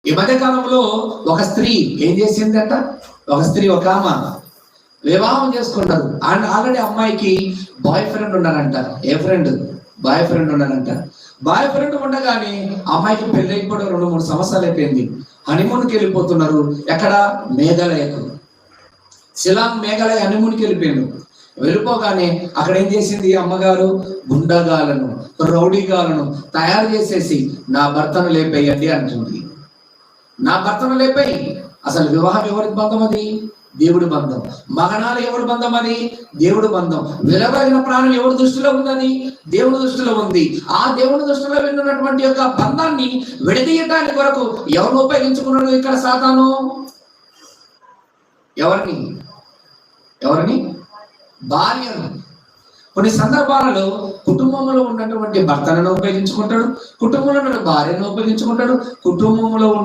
ఈ మధ్య కాలంలో ఒక స్త్రీ ఏం చేసిందంట, ఒక ఆమె వివాహం చేసుకుంటారు. అండ్ ఆల్రెడీ అమ్మాయికి బాయ్ ఫ్రెండ్ ఉన్నారంట. బాయ్ ఫ్రెండ్ ఉన్నారంట. బాయ్ ఫ్రెండ్ ఉండగానే అమ్మాయికి పెళ్లి అయిపోవడం 2-3 సంవత్సరాలు అయిపోయింది. హనీమూన్కి వెళ్ళిపోతున్నారు. ఎక్కడ? మేఘాలయకు. శిలాంగ్ మేఘాలయ హనీమూన్కి వెళ్ళిపోగానే అక్కడ ఏం చేసింది అమ్మగారు? గుండగాలను, రౌడీగాలను తయారు చేసేసి నా భర్తను లేపేయండి అంటుంది. నా భర్తను లేపేయి. అసలు వివాహం ఎవరికి బంధం? అది దేవుడి బంధం. మగనాలు ఎవరి బంధం? అది దేవుడి బంధం. విలువైన ప్రాణం ఎవరి దృష్టిలో ఉంది? దేవుడి దృష్టిలో ఉంది. ఆ దేవుడి దృష్టిలో విన్నటువంటి యొక్క బంధాన్ని విడదీయటానికి కొరకు ఎవరు ఉపయోగించుకున్నాడు ఇక్కడ సాతాను? ఎవరిని? భార్యను. కొన్ని సందర్భాలలో కుటుంబంలో ఉన్నటువంటి భర్తలను ఉపయోగించుకుంటాడు, కుటుంబంలో ఉన్న భార్యను ఉపయోగించుకుంటాడు, కుటుంబంలో ఉన్న